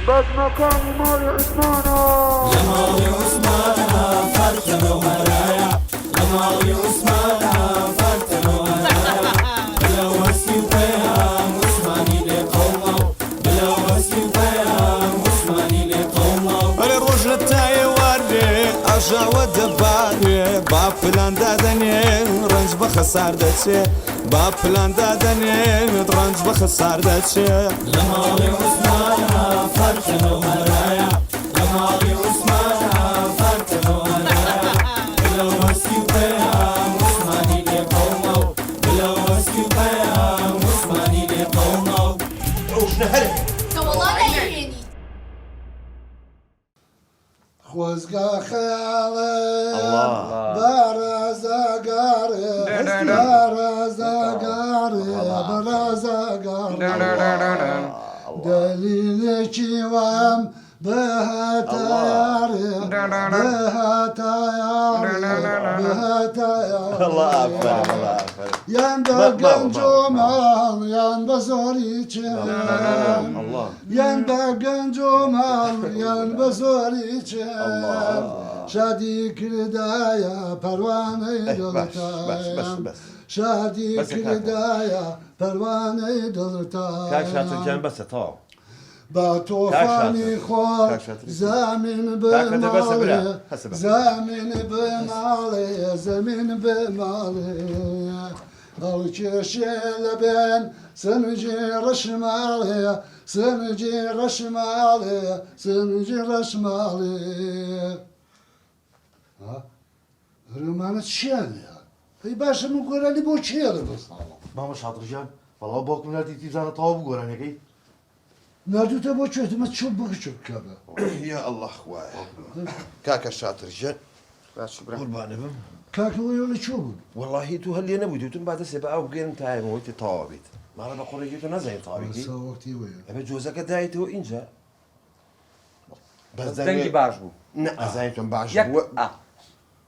بس مكاني مالي عثمانة يا مالي عثمانة فرتنا وهرايا يا مالي عثمانة فرتنا وهرايا بلا وسي وفيها عثماني لقومه بلا وسي وفيها عثماني لقومه أنا الرجل تاعي وري أرجع ودباري باب فلان دادني رنج بخسار داتشي باب فلان دادني رنج بخسار داتشي يا مالي عثمانة فرتنا وهرايا يا مالي عثمانة فرتنا وهرايا بلا وسي وفيها عثماني لقومه بلا وسي وفيها عثماني لقومه وش نهرب والله لا يهيني خوزقا خيالي الله برزا قاري برزا قاري برزا قاري دليلك وام بها تياري بها تياري بها تياري الله أكبر الله أكبر يندق جمال ينبزوري چم الله يندق جمال ينبزوري چم شادي كردايا پروانه دلتايم بس شادي بس يا كاكا. كردايا پروانه دلتايم كاك شاطر كان بس طاو با توفانی كاك خور شاطر. زمین كاك أنت بس بمالی بلا. هسه بس. زمین بمالی زمین بمالی الکشی لبن سنجی رشمالی سنجی رشمالی سنجی رشمالی ها رمانة شيال هي باشا من قرا لي بو شيال بس ماما شاطر جان والله باك من هذه تيزان طاوب قراني كي نادو تبو شوت ما تشوف بك شوف كذا يا الله خوايا كاكا شاطر جد قربان بم كاكو ولا شوف والله تو هل انا بديتم بعد سبعة وبقين تاعي مويتي طاوبيت ما انا بقول جيتو نزين طاوبيتي سوقتي ويا ابي جوزك دايتو انجا بس دنجي باشبو نا زايتم بعش يك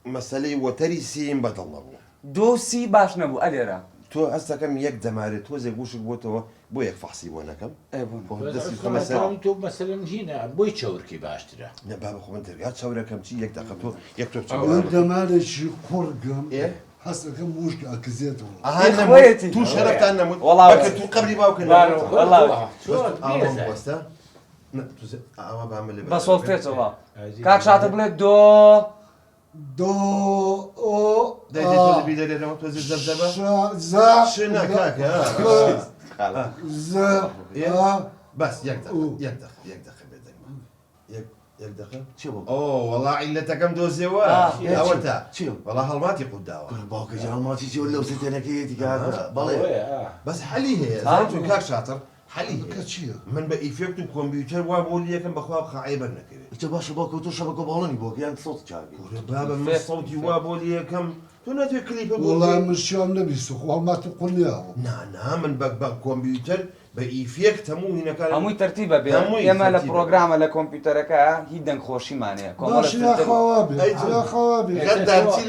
مسألة وتري سين بدل الله دوسي باش نبو أليرا تو هسه كم يك دماري تو زي بوشك بوتو بو يك فحصي وانا كم ايه بونا بس مثلا تو مثلا هنا بوي تشاوركي باشترا لا بابا خو انت قاعد تشاور كم شي يك دقتو يك تو انت مالش قرقم ايه حسب كم مشكلة اكزيته إخواتي. تو شرفت انا والله بك تو قبلي باو والله شو بس لا تو زي ما بعمل بس ولفيت والله كاك شاطر بلد دو دو او ده تو بيدر انا تو زي زبزبه زا شنو كاكا زا بس يك دخل يك دخل يك دخل يك دخل شو اوه والله علتك كم دوزي اولتها شو والله هالماتي قداوه باك جان ما تيجي ولا وستنا كيتي كاك بالي بس حلي هي زين كاك شاطر حلي هي كاتشيا من بقى فيكتب كمبيوتر وابول لي كم بخوا خايبا نكري انت باش باك وتو شبكه بالوني باك يعني صوت شاقي بابا من صوتي وابول لي كم تنادي كليب والله مش يوم نبي سوق والله ما تقول لي نا من بقى كمبيوتر بقى فيك تمو هنا كان هموي ترتيبه بين هموي يما ترتيبة. لبروغرام على كمبيوترك هيدن خوشي مانيا باش يا خوابي يا خوابي غدا تي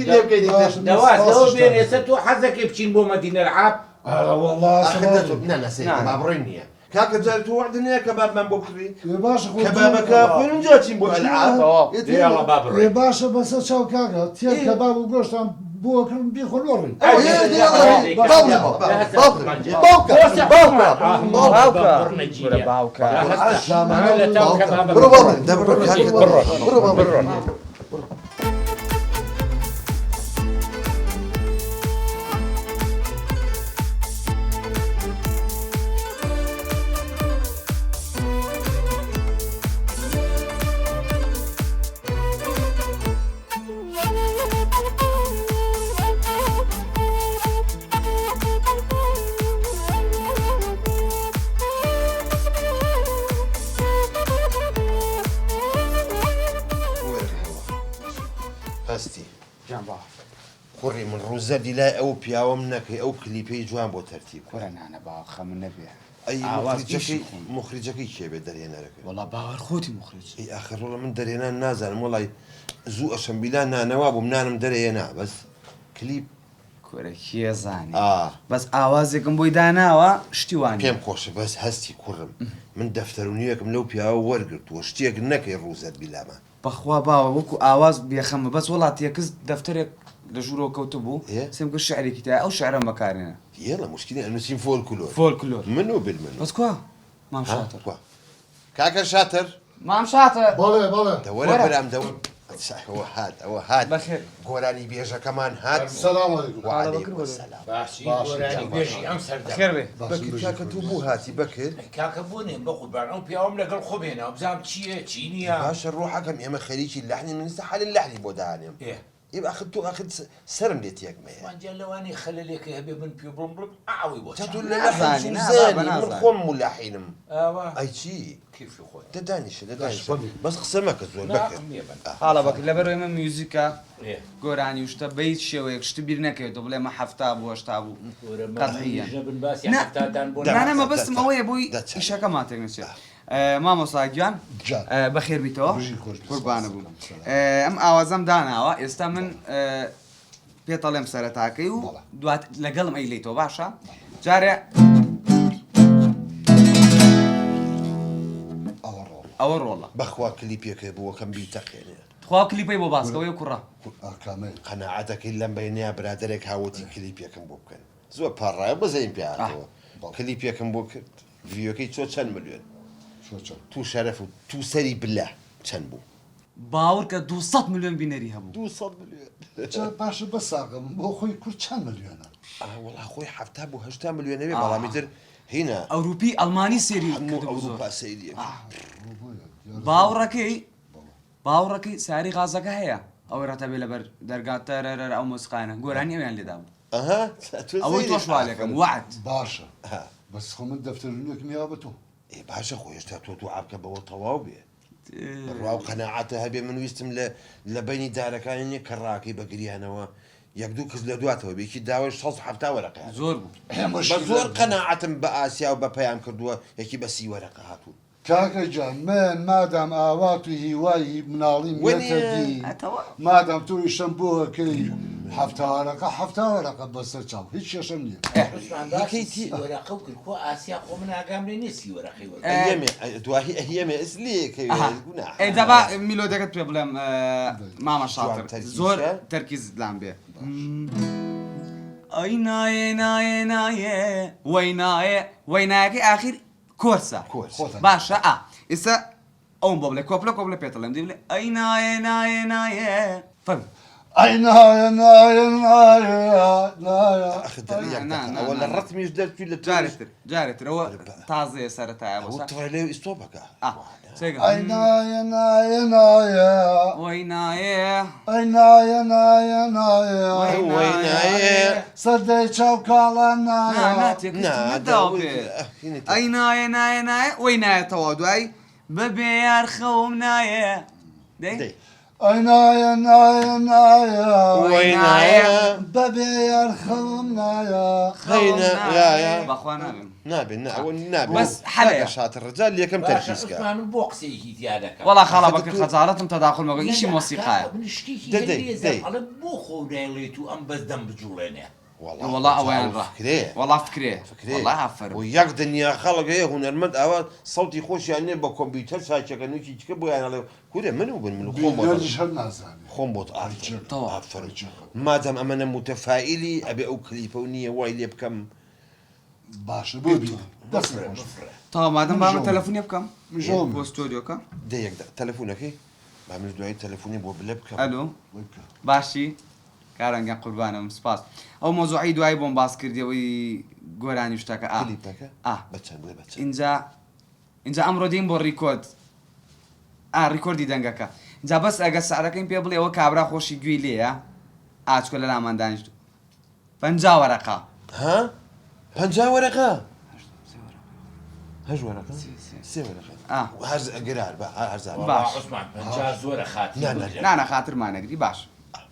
اللي بقى دوات لو بين يستو حزك يبشين بو مدينة العاب والله اخذته سبب لا سيدي نعم. بابرينيا كاك جالتو وعدني كباب من بوكري يا باشا كبابك وين جاتي بو العاب يلا بابا يا باشا بس تشاو كاكا تيل كباب وقوشت بوك بيخل وري هستي جنبا قري من روزادي لا او بياو منك او كليبي جوان بو ترتيب كورنا انا باخ من النبي اي عواز مخرجك شي بدرينا لك والله باور خوتي مخرج اي اخر والله من درينا نازل والله زو اشم بلا نواب ومنان مدرينا بس كليب کۆرە کێزانی بەس ئاوازێکم بۆی داناوە شتیوانی پێم خۆشە بەس هەستی کوڕم من دەفتەرونیەکم لەو پیاوە وەرگرتووە شتێک نەکەی ڕووزەت بیلامە بەخوا باوە وەکو ئاواز بێخەمە بەس وڵاتیەکەس دەفتەرێک لە ژوورەوە کەوتە بوو سێم کرد شعرێکی تا ئەو شعرە بەکارێنە یێڵە مشکلی ئەنووسین فۆلکلۆر فۆلکلۆر من و بالمن بەس کوا مام شاتر کاکە شاتر مام شاتر بەڵێ بەڵێ دەوەرە بەرام ئەوە هات بەخێر گۆرانی بێژەکەمان هات سەلام عەلەیکوم وعەلەیکوم سەلام باشی گۆرانی بێژی ئەم سەردە خێر بێ بەکر کاکە تو بوو هاتی بەکرد کاکە بوونێن بە قوربان ئەو پیاوەم لەگەڵ خۆ بێنە بزانم چییە چی نییە باشە ڕۆحەکەم ئێمە خەریکی لەحنی منستە حال اللحنی بۆ دانێم ئێ ئاخر تۆ ئاخر سرم لێت یەکمەیە وانجا لەوانی خەلەلێکە هەبێ من پێ بڵم بڵم ئاوی بۆ تو لە لەحن زانی من خۆم ملاحینم ئاوا ئەی چی کیفی خۆت دەدانیشە دەدانیشە بەس قسە مەکە زۆر بەکرد حاڵە بەکرد لەبەر ئێمە میوزیکە گۆرانی شتە بەیت شێوەیەک شتی بیر نەکەوێتەوە بڵێ مە هەفتا بوو هەشتا بوو قەتعیەن نانەمە بەستم ئەوەیە بۆی ئیشەکە ماتێک نەچێت مامۆستا گیان بەخێر بیتەوە قوربانە بووم ئەم ئاوازەم داناوە ئێستا من پێتەڵێم سەرەتاکەی و دوات لەگەڵم ئەی لێیتەوە باشە جارێ ئەوە ڕۆڵە بەخوا کلیپێکە بووەکەم بیتەقێنێ خوا کلیپەی بۆ باسکەوەی کوڕە قەنەعەتەکەی لەم بەینیا برادێک هاوتی کلیپێکم بۆ بکەن زۆر پاڕایە بەزەین پیاەوە کلیپێکم بۆ کرد ڤیۆکەی چۆ چەند ملیۆن تو شەرەف و تو سەری بلە چەند بوو باور کە 200 میلیۆن بینەری هەبوو 200 میلیۆن باشە بەساقم بۆ خۆی کورد چەند ملیۆنە وەڵا خۆی هەفتا بوو 80 میلیۆنەوێ بەڵامی تر هینە ئەوروپی ئەڵمانی سێری ئەوروپا سەیریە باوڕەکەی ساری غازەکە هەیە ئەوەی ڕەتە بێ لەبەر دەرگاتەرەر ئەو مۆسیقانە گۆرانی ئەویان لێدا بوو ئەوەی تۆشوالەکەم وعد باشە بەس خۆ من دەفتەرونیەکم یا بە تۆ باشە خۆی هێشتا تۆ عابکە بەوە تەواو بێ ڕاو قەنەعاتە هەبێ من ویستم لە بینی دارەکانی نیە کە ڕاکەی بەگریانەوە یەک دوو کەس لە دواتەوە بێکی داوای 670 وەرەقە زۆر بوو بە زۆر قەنەعاتم بە ئاسیا و بە پەیام کردووە یەکی بە 30 وەرەقە هاتوون کاکە جان من مادام ئاوات و هیوایی مناڵیم وێتەدی مادام توی شەم بۆەکەی هەفتا وەرەقە بەسەر چاو هیچ شێشەم نییە وەرەقە و کردکۆ ئاسیا خۆ من ئاگام لێ نیە 30 وەرەقەی دوایی ئەهێمێ ئەسلەیەکەوێ دەبا میلۆدەکەت پێ بڵێم مامە شاتر زۆر تەرکیز لام بێ ئەی نایێ نایێ نایێ وەی نایێ وەی نایەکەی ئاخیر کۆرسە باشە ئێستا ئەوم بۆ بڵێ کۆپلە کۆپلە پێتەڵێم دی بڵێ ئەی نایێ نایێ نایێ فەرمو ئەی نایە نایە نایە نایە ئەوە لە ڕەتمیش دەرچوی لە جارێتر ئەوە تازەیە سەرەتایە بۆ لێ ئیستۆ بکە ئەی نایە نایە نایە وەی نایێ ئەی نایە نایە نایە وەی نایێ سەردەی چاو کاڵە نایە ئەی نایە نایە نایە وەی نایەتەوە دوای بەبێ یار خەوم نایە دەی ئەی نایە نایە نایە وەی نایە بەبێ یار خەوم نایە بەخوا نابێم نابێن نابێت بەس حەلەیە شاتر ڕجال یەکەم تەرکیزکە بۆ قسەیەکی تیادەکە وەڵا خاڵە بەکرد خەجاڵەتم تەداخل مەگە ئیشی مۆسیقایە ئەڵە بۆ خۆ دەیڵێت و ئەم بەس دەم بجوڵێنێ وەڵا ئەویان وەڵا فکرێ و یەک دنیا خەڵگەیە هونەرمەند ئەوە سەوتی خۆشیان نێ بە کۆمپیوتەر ساچەکە نوکی چکە بۆیانڵێ کورێ من و بن من خۆم بۆ مادەم ئەمەنە متەفائیلی ئەبێ ئەو کلیپە و نییە وای لێ بکەم باشە ببی تاوا مادەم بامە تەلەفۆنێ بکەم بۆ ستۆدیۆکە دەیەک تەلەفۆنەکەی بامش دوای تەلەفۆنی بۆ بلێ بکەم ئەلۆ باشی کارانگەن قوربانم سپاس ئەو مۆزوعی دوای بۆم باس کردیەوەی گۆرانی شتەکە اینجا ئەمڕۆ دێین بۆ ڕیکۆرد ڕیکۆردی دەنگەکە اینجا بەس ئەگە سعرەکەین پێ بڵێ ئەوە کابرا خۆشی گوێی لێیە ئاچکۆ لە لامان دانیشت 50 وەرەقە 50 وەرەقە هەژ وەرەقە سێ وەرەقە هەرز ئەگەرار بە هەرزار باش عوسمان 50 زۆرە خاتی نانە خاترمانەگری باش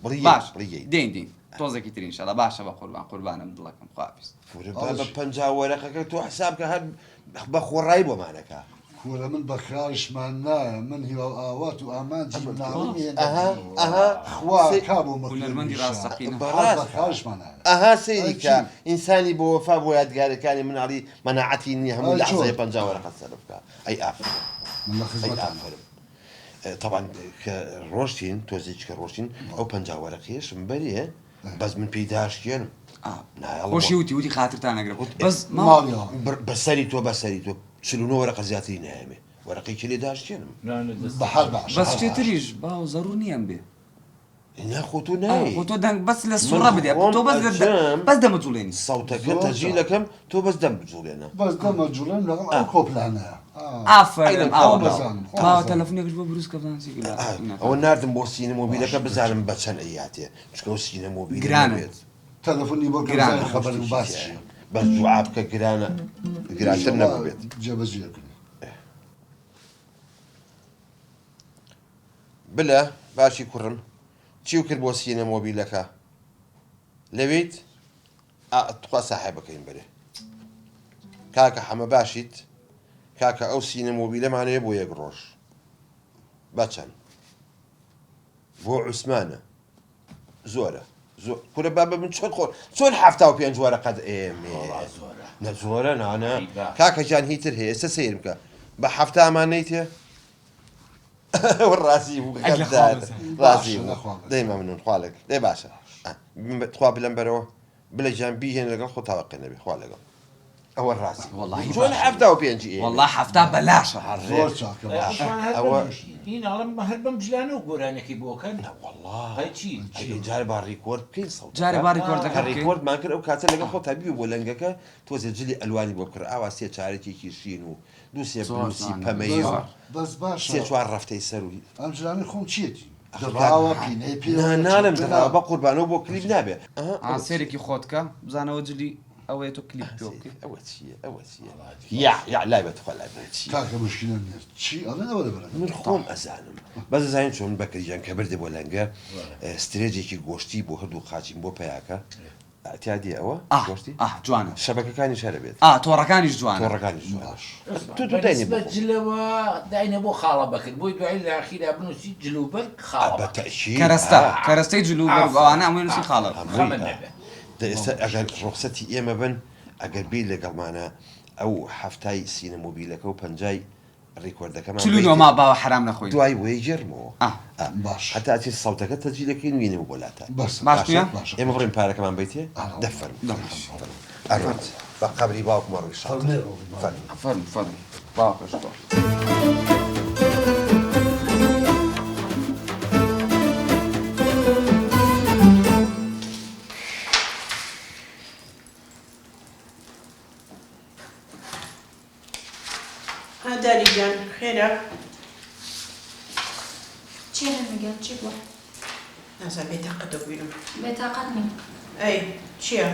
باش دێین تۆزێکی ترین شەڵە باشە بە قوربانم دڵەکەم خواپیست بە 50 وەرەقەکە تۆ حسابکە هەر بە خۆڕایی بۆمانەکە كورة من بخارشمان نایە من هیوا و ئاوات و ئامانجی مناڵی خوا کابوو هونەرمەندی ڕاستەقینە بەخارشمان ئەها سەیریکە ئینسانی بۆ وەفا بۆ یادگارەکانی مناڵی مەناعەتی نییە هەموو لەحزەیە 50 وەرەقە سەر بکە ئەی ئافرین من لە ئەی خزمەتان ئافرین طبعا کە ڕۆشتین تۆزێک کە ڕۆشتین ئەو 50 وەرەقیشم بەریە بەس من پێی داشتێنم خۆشی وتی خاترتان نەگرێت بەس بەسەری تۆ بەسەری تۆ 49 وەرەقە زیاتری نایەمێ وەرەقەی لێ داشتێنم بەحال باش بەس شتێتریش باو زەڕوو نییەم بێ ناخۆ تۆ نایی خۆ تۆ دەنگ بەس لە سوڕە بدێ تۆ بەس دەمەجوڵێنی سەوتەکە تەجی لەکەم تۆ بەس دەم بجوڵێنە بەس دەمەجوڵێن لەگەڵ ئەو کۆپلانەیە ئافرین باوە تەلەفۆنێکش بۆ بروس کەبانسی ئەوە نردم بۆ سینە مۆبیلەکە بزانم بە چەند ئەیاتێ چکە سینە مۆبیل گرانە بێت تەلەفۆنی بۆ گرانە خەبەر و باسی بەس جواب بکە گرانە گرانتر نەبوو بێت جێبەجێکردن بلە باشی کوڕم چی کرد بۆ سینە مۆبیلەکە لەوێیت تخوا ساحێبەکەین بەرێ کاکە حەمە باشیت کاکە ئەو سینە مۆبیلەمانەیە بۆ یەک ڕۆژ بەچەند بۆ عوسمانە زۆرە کورە بابە من چۆن 75 وەرەقەت نە زۆرە نانە کاکە جان هیتر هەیە ئێستا سەیرم بکە بە 7 ئامانەی تێ ڕاستی بوو ڕاستی دەیمە منون خواڵێک دێ باشە خوا بلەم بەرەوە بلە جان بیهێن لەگەڵ خۆ تاوەقێ نەبێ خوا لەگەڵ ئەوە ڕاستی چۆن 75 والله 7 بەلاشە زۆر چاکە باش هیناڵم هەر بەم جلانە و گۆرانێکی بۆکەن جارە با ڕیکۆرد بکەین جارێ با ڕیکۆردەکە ڕیکۆردمان کرد ئەو کاتە لەگەڵ خۆ تابی بۆ لەنگەکە تۆزێ جلی ئەلوانی بۆ کرد ئاوا سێ چارێکێکی شین و دووسێ بلوسی پەمەی بەس باش سێ چوار ڕەفتەی سەر و ئەم جلانی خۆم چیەتی دەباوە پینەی پێ نانم دەراوە بە قوربانەوە بۆ کلیپ نابێ سێرێکی خۆتکە بزانەوە جلی ئەوەیە تۆ کلیپ ئەوە چییە ئەوە چییە یا لای بێت خۆ لای بێت چی کاکە مشکلە نیە چی ئەڵێ ئەوە دەبرن من خۆم ئەزانم بەس زانین چۆن بەکەریجان کە بردێ بۆ لەنگە سترێجێکی گۆشتی بۆ هەردوو قاچین بۆ پەیاکە ئەتیادی ئەوە گۆشتی جوانە شەبەکەکانی شارە بێت تۆڕەکانیش جوانە تۆڕەکانی جلەوە داینە بۆ خاڵە بکرد بۆی دوای لە ئاخیرا بنووسی جلوبەر خاڵە کەرەستەی جلوبەر ئەوانە هەمووی نووسی خاڵە ئێستا ئەگەر ڕوخسەتی ئێمە بن ئەگەر بیر لەگەڵمانە ئەو هەفتای سینە مۆبیلەکە و پەنجای ڕیکۆردەکەمان چلوونەوەما باوە حرام نەخۆی دوای وەی جێرمەوە باش هەتاچی سەوتەکە تەجیلەکەی نوێنەوە بۆ لاتە باش ئێمە بڕین پارەکەمان بیتێ دەفەرم ئەڕۆت بە قەبری باوکمە ڕووی شەڵ فەرم باوکەش داری جان خیره چی نمیگم چی بود؟ نازم بێتاقەتە ببینم بێتاقەت نیم ئەی چییە؟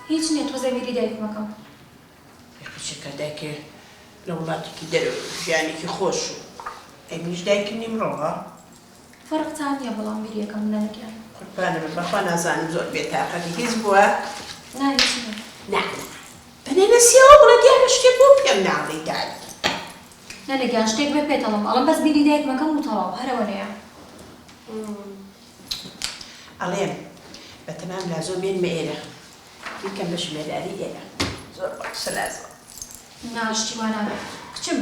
هیچ نییە تۆزە بیری دایکمەکەم یەکچەکە دایکێ لە وڵاتێکی دەرەوە ژیانێکی خۆش و ئەی منیش دایکم نیمڕۆها فەرقتان نییە بەڵام بیریەکەم لەنەکەیان قوربانە من بەخوا نازانم زۆر بێتاقەتی هیچ بووە؟ نا هیچ نییە بەنێنە سیاوە بڵە دیارە شتێک بۆ پێم ناڵی دای نەنەگەیان شتێک بێ پێتەڵم ئەڵم بەس بیری دایکمەکەم و تەواو هەرەوەنەیە ئەڵێم بەتەمام لازۆ بێنمە ئێرە بیکەم بە ژمێداری ئێرە زۆر قسە لازمە ناشتی وانابێ کچم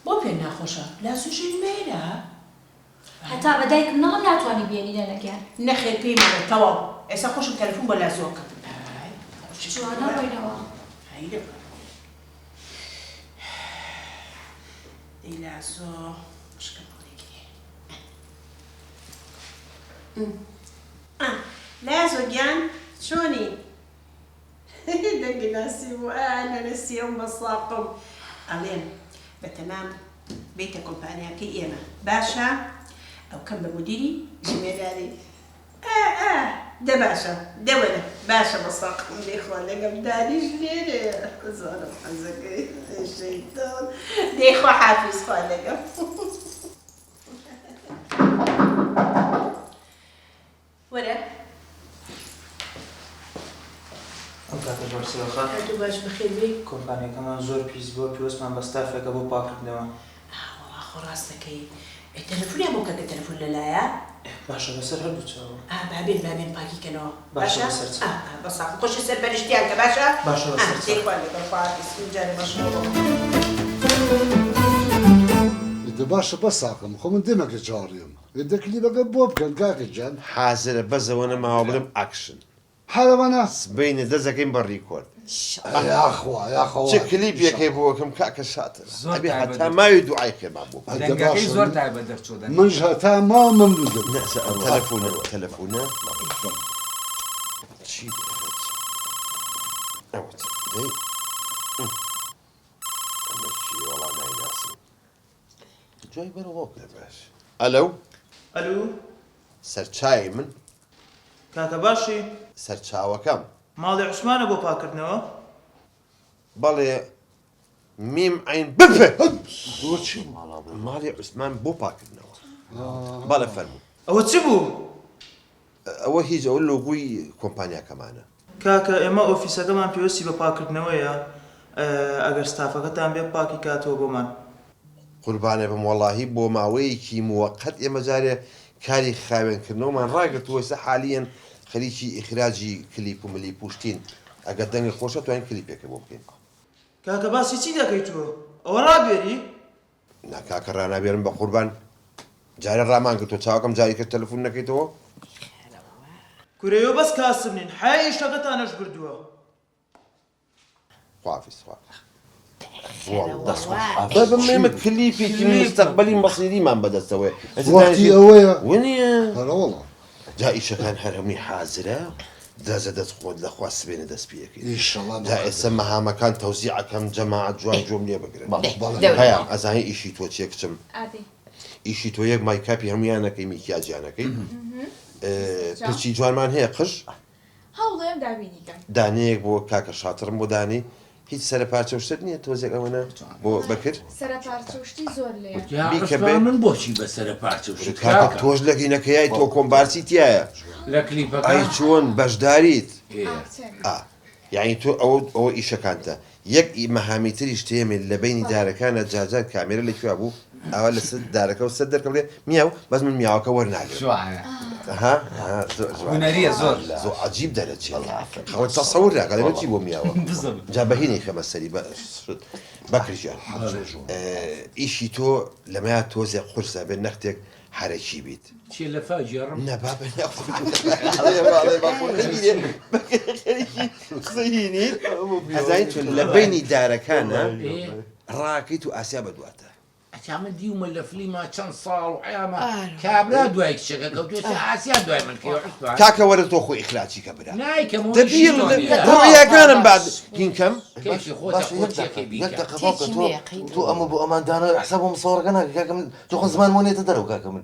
بۆ پێ ناخۆشە لازۆ ژێنمە ئێرە هەتا بە دایکم نەڵم ناتوانی بێنی لەنەگەیان نەخێر پێی مەڵێ تەواو ئێستا خۆشم تەلەفۆن بۆ لازۆکە جوانە ڕۆینەوە لازۆ شکە بڵێکی لازۆ گیان چۆنی دەنگی ناسی بوو نەنەسیەم بەساقم ئەڵێن بەتەمام بیتە کۆمپانیاکەی ئێمە باشە ئەو کەم بە مدیری ژمێداری دە باشە دەوەرە باشە بەساقم دێخوا لەگەم دانیش لێرێ زۆرم حەزەکەی شەیتان دێخوا حافیز خوا لەگەم وەرە ئەو کاتە بەرسە بەخێرخە هەردوو باش بەخێر بێ کۆمپانیەکەمان زۆر پیس بووە پێوەستمان بە ستافێکە بۆ پاکردنەوە وڵا خۆ ڕاستەکەی تەلەفۆنیان بۆ کەکە تەلەفۆن لەلایە باشە بەسەر هەردوو چاوە بابێن پاکیکەنەوە باشە بەسەر چاو بەساق خۆشی سەر بەرشتیان کە باشە باشە بەسەر چاو تێکوان لەگەڵ خواردی جارێ باشەوە ئێدە باشە بەساقم خۆ من دێمەکە چاڕیم ئێدە کلیبەکە بۆ بکەن کاکە جان حازرە بەزەوە نەماوە بڵم ئاکشن حالەوانە سبەینە دەزەکەین بە ڕیکۆرد یاخوا چ کلیپێکی بۆکەم کاکە شاتر ئەبێ هەتا ماوی دوعای خێمان بۆ دەنگەکەی زۆر تایبەت دەرچۆ دەن منش هەتا ما مەمنوو تەلەفۆنە چی ئەوە دەی ئەمە چی وەڵا نایناسم جوای بەرەوە باش ئەلو ئەلو سەرچای من کاکە باشی سەرچاوەکەم ماڵی عوسمانە بۆ پاکردنەوە بەڵێ میم عین بفێ ماڵی عوسمان بۆ پاکردنەوە بەڵێ فەرموو ئەوە چ بوو؟ ئەوە هیچ ئەوە لۆگوی کۆمپانیاکەمانە کاکە ئێمە ئۆفیسەکەمان پێوەستی بە پاکردنەوەیە ئەگەر ستافەکەتان بێ پاکی کاتەوە بۆمان قوربانێ بم وەڵاهی بۆ ماوەیەکی موەقەت ئێمە جارێ کاری خاوێنکردنەوەمان ڕاگرتووە ئێستا حالیەن خەریکی ئیخراجی کلیپ و ملی پوشتین ئەگەر دەنگی خۆشە توانین کلیپێکە بۆ بکەین کاکە باسی چی دەکەیتووە؟ ئەوە ڕابێری؟ ناکاکە ڕانابێرم بە قوربان جارە ڕامان کردووە چاوەکەم جاری کرد تەلەفۆن نەکەیتەوە کورەیەوە بەس کاسم نین حای شتەکەتانەش بردووە خوافیز بەمێمە کلیپێکی مستەقبەلی مەسیریمان بەدەستەوەی وەختی ئەوەیە وەنیە هەرەوەڵە جا ئیشەکان هەرهەمووی حازرە دازە دەست خۆت لە خوا سبێنە دەست پێەکەی جا ئێستا مەهامەکان تەوزیعەکەم جەماعەت جوان جۆم لێ بگرن هەیە ئەزانی ئیشی تۆ چێ کچم ئیشی تۆ یەک مایکاپی هەمویانەکەی میکیاجیانەکەی پرچی جوانمان هەیە قژ هەوڵێم دابینیکەم دانەیەک بۆ کاکە شاترم بۆ دانی هیچ سەرپارچە شتت نییە تۆزێک ئەوەنە بۆ بەکرد سەرپارچەشتی زۆر لێ من بۆچی بە سەرپارچە تۆش لەگینەکەیای تۆ کۆمبارسی تایە لە کلیپەکە ئەی چۆن بەشداریت یعنی تۆ ئەوە ئیشەکانتە یەک مەهامی تریش تێمێ لە بینی دارەکانە جاجار کامێرە لەکوێ بوو ئەوە لە دارەکە و سەر دەرکە بڵێ میاو بەس من میاوەکە وەرناگرێت هونەریە زۆر زۆر عجیب دەرەچێت خەوە تەسەور ناکات چی بۆ میاوە جا بەهینەی خەمە سەری بەکرژیان ئیشی تۆ لەمەیە تۆزێک قورسە بێت نەختێک حرەکی بیت چی لە فاجێڕم نەبابە ئەزانیت چۆن لە بینی دارەکانە ڕاکەیت و ئاسیا بەدواتە ئەچامە دیومە لە فلیما چەند ساڵ و ئەیامە کابرا دوای کچەکە کەوتوێتە ئاسیا دوای من کاکە وەرە تۆ خۆی ئیخراجی کە برا نایکەم ڕۆیەکانم بعد هینکەم تۆ ئەمە بۆ ئەماندانە حساب بۆ مساوەڕەکە ناکە کاکەم تۆخۆن زمان مۆنێتە دەرەوە کاکە من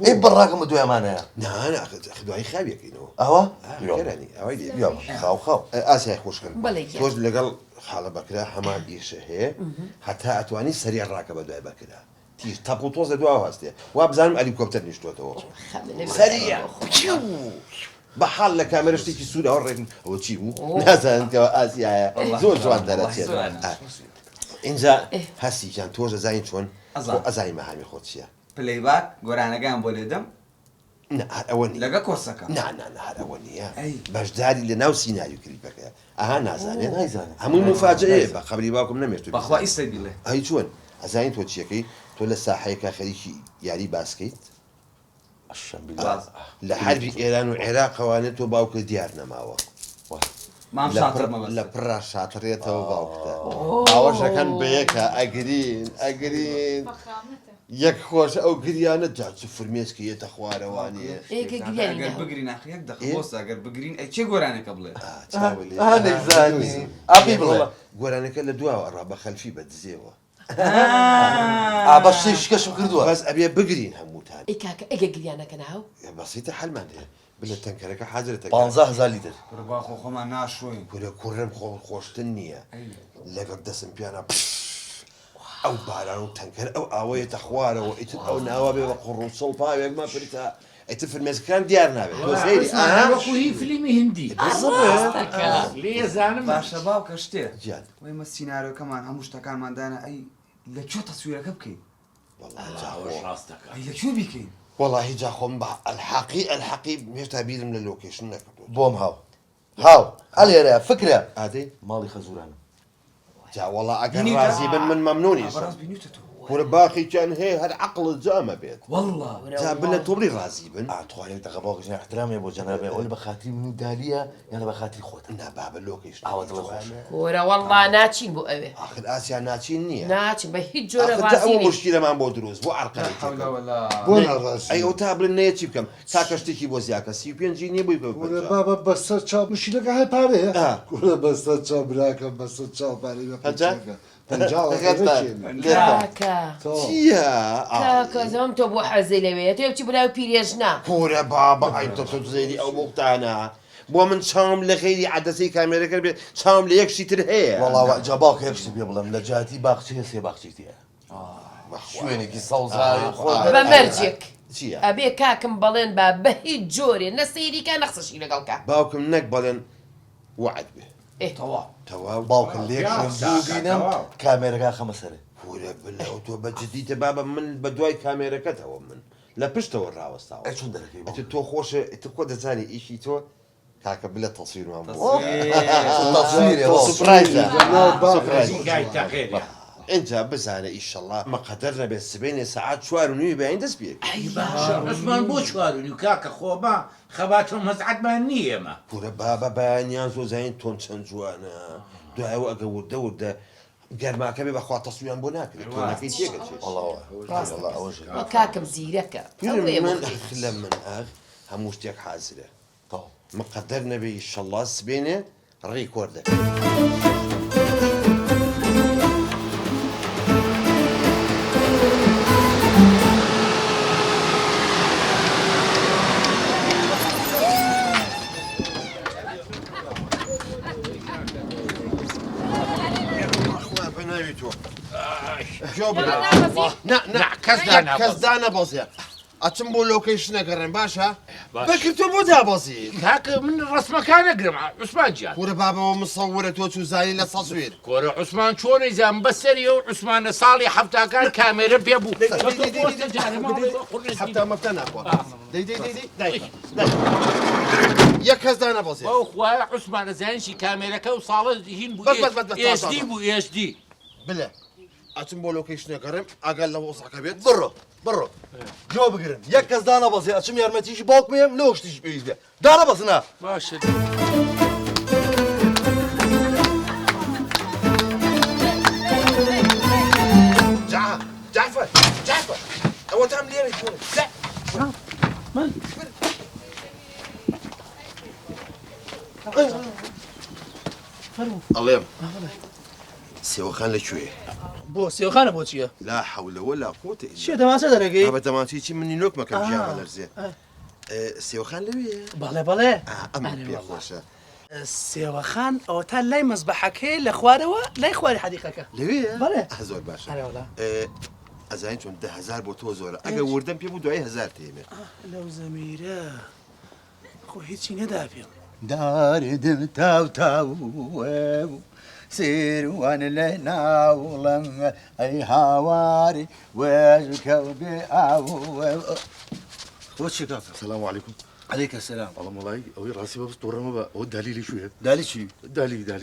ئەی بەڕاکەمە دوایمانەیە دوای خاویەکەینەوە ئەوە خاو خاو ئاسیای خۆشکن تۆش لەگەڵ خاڵە بەکرا هەمان ئیشە هەیە هەتا ئەتوانی سەریع ڕاکە بە دوای بەکرا تیژ تەپ و تۆز لە دوا هەستێ وا بزانم ئەلیکۆپتەر نیشتوتەوە سەریع بە حاڵ لە کامێرە شتێکی سوود ئەوە ڕێن ئەوە چی بوو نازانکەوە ئاسیایە زۆر جوان دەرەچێت اینجا هەستیجان تۆش ئەزانین چۆن ئەزانی مەهامی خۆت چییە پلەیباک گۆرانەکان بۆ لێدەم ئەوە لەگە کۆرسەکە هەر ئەوە نییە بەشداری لە ناو سیناریو کلیپەکە ئەها نازانێت هەمووی مفاجئەیە بە خەبری باوکم نەمێت بەخوا ئیسە بیڵێ ئەی چۆن ئەزانین تۆ چیەکەی تۆ لە ساحەیەکە خەریکی یاری باسکەیت لە حربی ئێران و عێراقەوانێت تۆ باوکە دیار نەماوە لە پڕا شاتڕێتەوە باوکتە ئاوەشەکەن بەیەکە ئەگرین یەک خۆش ئەو گریانە جاچ فرمێسکەیەتە خوارەوانیە ئەگەر بگرین یەک دەخۆست ئەگەر بگرین چێ گۆرانەکە بڵێ گۆرانەکە لە دواوە ڕا بە خەلفی بەدزێەوە بەشی شکەشم کردووە بەس ئەبێ بگرین هەمووتان ئەگە گریانەکە ناو بەسیتە حەلمان هەیە بلە تەنکەرەکە حاضرێتە 15,000 لیتر باخۆ خۆمان ناشۆین کورە کوڕم خۆشتن نییە لەگەڵ دەسم پیانە ئەو باران و تەنکەر ئەو ئاوەیەتە خوارەوە ئیتر ئەو ناوە بێ بە قڕ و سڵ پاوێکمان پرتا ئەیتر فرمێسکەکان دیار نابێت تۆ سەیری وەکو هی فیلمی هندی لێ زانم باشە باوکە شتێ وای مە سینارۆکەمان هەموو شتەکانماندانە ئەی لەکوێ تەسویرەکە بکەین ئەی لەکوێ بیکەین والله جا خۆم بە الحەقی هێشتا بیرم لە لۆکیشن نەکردو بۆم هاو ئەلێرە فکرە ئادەی ماڵی خەزورانم جا والله ئەگەر رازی بن من مەمنونیش وەرە باخییان هەیە هەر عقلت جامە بێت والله جا بن لە تۆبری رازی بن توانێت دەقە باوکەژن احترامێ بۆ جەنابێ ئەوە لە بە خاتری من و دالیە یان لە بە خاتری خۆتە نابا بە لۆکیشن ئاوە دڵە خۆش وەرە والله ناچین بۆ ئەوێ آخر ئاسیا ناچین نییە ناچین بە هیچ جۆرە ئەو مشکلەمان بۆ دروست بۆ عرقەی ئەی ئەو تا بڵێن نەیە چی بکەم تا کەشتێکی بۆ زیاکە 35 نییە بووی بابە بەسەر چاو مشیلەکە هەیە پارەیە گورە بەسەر چاو براکەم بەسەر چاو پارەی بە کاکە زەم تۆ بۆ حەزی لەوێت تۆ بچی بلاو پیرێژنا کورە بابە ئای تۆ زێری ئەو بۆقتانە بۆ من چاوم لە خەیری عەدەسەی کامێرەکە بێت چاوم لە یەکشی تر هەیە وەڵاوە جا باوکە یەکشتی پێ بڵێم لە جاتی باخچی هەیە سێ باخچیت هەیە شوێنێکی سەوزاوی بە مەرجێک ئەبێ کاکم بەڵێن با بە هیچ جۆرێ نەسەیریکە نەخسەشی لەگەڵکە باوکم نەک بەڵێن وعد بێ تەواو باوکە لێکشم دووبینم کامێرەکە خەمە سەرێ پورە بلەو تۆ بە جدیتە بابە من بە دوای کامێرەکەتەوە من لە پشتەوە ڕاوەستاوە چۆن دەرەکەی تۆ خۆشە تۆ دەزانی ئیشی تۆ کاکە بلە تەسویرمان بۆ اینجا بزانە ئیشەڵڵا مەقەدەر نەبێت سبێنێ سەعات 4:30 بەین دەست پێ عوسمان بۆ 4:30 کاکە خۆبا خەباتۆ مەزعەتمان نییە ئێمە پورە بابە بەیانیان زۆزین تۆن چەند جوانە دوایەوە ئەگە وردە گەرماکە بێ بەخوا تەسویان بۆ ناکرێت تۆنەکەی تێگەچێت کاکەم زیرەکە لە من ئاخ هەموو شتێک حازرە مقدر نەبێ ئیشەڵڵا سبێنێ ڕێکۆردە کەس دانەبەزێ ئەچم بۆ لۆکیشنەگەڕێن باشە بەکرد تۆ بۆ دابەزی کاکە من ڕسمەکان نەگرم عوسمان گیان وەرە بابەوە مسەورە تۆ چوزانی لە تەسویر کۆرە عوسمان چۆنی زان بەسەری و عوسمانە ساڵی هەفتاکان کامێرە پێ بوو هەفتە مەفتە ناخوا یەک کەس دانەبەزێ بەو خوایە عوسمانە زانشی کامێرەکە و ساڵە هین بوو HD بوو HD بڵێ ئەچم بۆ لۆکیشنەگەڕێم ئەگەر لە وەسەکە بێت بڕۆ جۆ بگرن یەک کەس دانەبەزێ ئەچم یارمەتیشی باوکمێم لەو شتیش پێویست بێ دانەبەزنە باشە جعفر ئەوە تام لێرە ئەڵێم سێوەخان لەکوێ بۆ سێوەخانە بۆ چییە؟ لا حەولە وەلا قووەتە چیە دەماسە دەرەکەی؟ بە دەماچی منی نۆک مەکەم ژیانە لەرزێ سێوەخان لەوێ؟ بەڵێ ئەمە پێخۆشە سێوەخان ئەوە تا لای مەزبەحەکەی لە خوارەوە لای خواری حەدیقەکە لەوێ؟ بەڵێ زۆر باشە ئەزانین چۆن 10,000 بۆ تۆ زۆرە ئەگە وردەم پێ بوو دوای 1000 تێمێ لەو زەمیرە خۆ هیچی نەدا پێم داردم تاو سێروان لە ناوڵم ئەی هاواری وێژکە بێ خۆچی کاکە سەلام عەلیکوم عليك السلام والله مولاي او راسي بس تورما بقى هو دليلي شويه دالي شي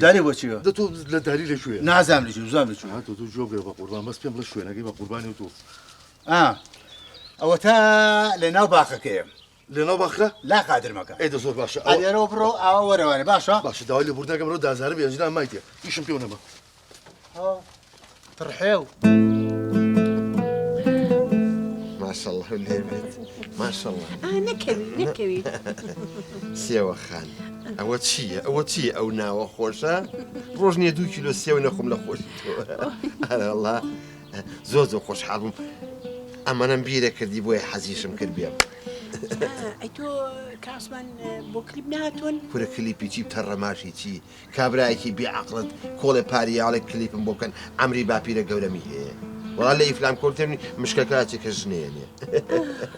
دالي بوشي ده تو دليلي شويه نعزم لي شو زام لي شو ها تو جوب يا قربان بس بيم شويه انا جايب قرباني وتو او تا لناو باخك لناو باخه لا قادر مكان ايه ده زور باشا ادي رو برو او ورواني باشا داولي بردا قبل 10,000 بيجي مايتي ايش شامبيون ما ترحيو ما شاء الله وليبت ما شاء الله نەکەوی سێوەخان ئەوە چیە ئەو ناوە خۆشە ڕۆژ نییە 2 کیلۆ سێو نەخۆم لە خۆشی تۆ زۆر خۆشحاڵ بووم ئەمەنم بیرە کردی بۆیە حەزیشم کرد بێم ئەی تۆ کاسمان بۆ کلیپ نهاتۆن پورە کلیپی چی تەڕەماشی چی کابرایەکی بێعەقڵت کۆڵێ پاریاڵێک کلیپم بۆ بکەن ئەمری باپیرە گەورەمی هەیە والله لا يفلام كورتني مشكلاتك الجنينة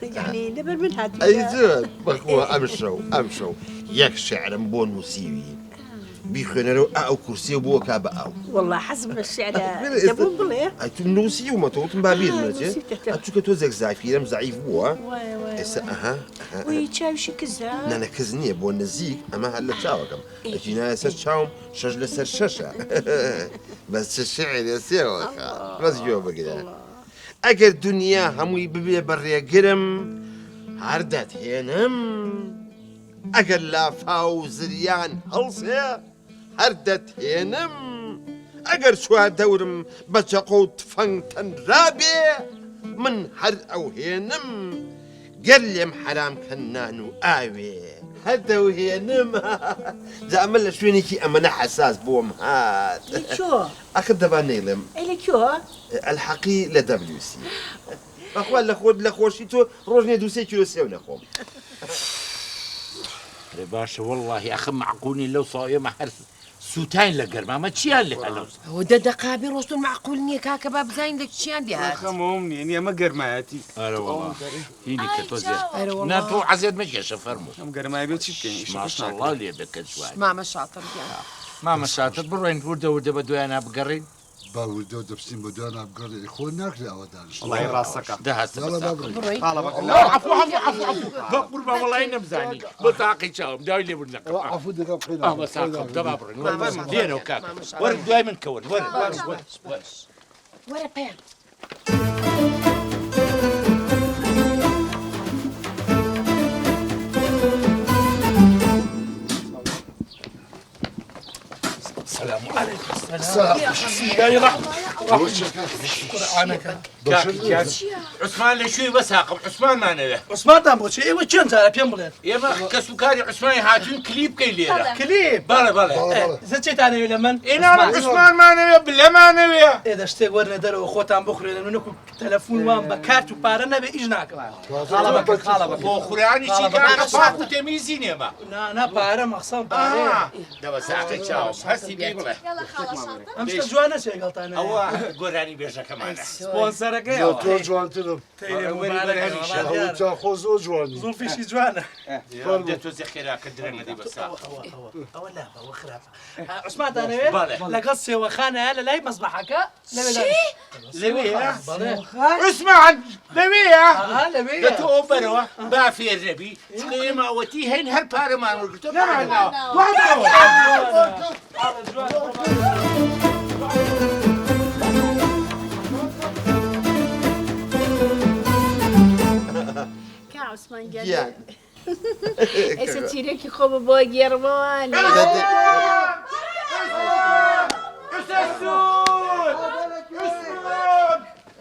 يعني لبر من هاد أي زود بخوا أمشوا يك شعر بون وسيوي بيخنرو أو كرسي وبو كاب أو والله حسب الشعر دبون بليه أي تنوسي وما توتم بابير منتي أتوك توزك زعفيرم ضعيف بوا أها ويتشاوش كذا نانا كزني بو نزيك أما هلا تشاوكم أجينا سرشاوم شجلة سرششة بس الشعر يسيوك بس جوابك كده أجر دنيا هموي ببي بريا جرم عردت هينم أجر لا فاوزريان هلسيا عردت هينم أجر شو دورم بتشقوت فنتن رابع من هر أو هينم قلم حرام كنانو آوي هذا وهي نم زعمل شويني كي أمانة حساس بوم هات شو أخذ دبا نيلم إلي شو الحقي لدبليو سي أخوان لخوشيتو روجني دوسي كيلو سيو لخوم باشا والله يا أخي معقولني لو صايم هر سوتاين لقرما ما تشيان لي هلا وده دقابي روستو معقول نيك هكا باب زين دك تشيان دي هات خموم يعني ما قرماتي أنا والله هيني كتوزي ناتو عزيز مش شفرمو ما قرماي بيتشكني ما شاء الله لي بك شوي ماما شاطر ماما شاطر بروين ورده بدو أنا بقرين باولدو دبسين بدو أنا بقري إخوان ناكل أودان الله يراسك ده هسه الله عفو بقول والله نبزاني بطاقي شاوم داوي لي بدنا عفو دقيقة بخير مساكم دبابرين دينا وكاك ورد دائما كون ورد ورا بيان السلام عليكم السلام يا رحمة عثمان لشوي بس هاقب عثمان ما نبه عثمان دامبوشي ايوه كان زعل بيان بلاد يا ما كسوكاري عثمان هاتون كليب كي ليرة كليب بلا زتشيت انا ولا من انا عثمان ما نبه بالله ما نبه اذا اشتاق ورنا درو اخوتان بخري لانه نكون تلفون وان بكارت وبارنا باجناك خالبك بخري شي كان صاحب تميزين يا ما انا بارا مخصم بارا دابا ساعتي تشاو هسي بيقول يلا خلاص شاطر امشي جوانا شي قلطانه هو قراني بيجا كمان سبونسرك يا تو جوان تلم تيري مبارك هو تاخذ جواني زول في شي جوانا بديتو زخيرة كدرنا دي بس ولا هو خرافه عثمان انا لقصي وخانه لا لا مصبحك لبيا عثمان لبيا لبيا تو بروا بافي الربي قيمة وتي هين هر بارمان قلت لا كا عثمان جاد إيش تيرك خوب بوجير بوان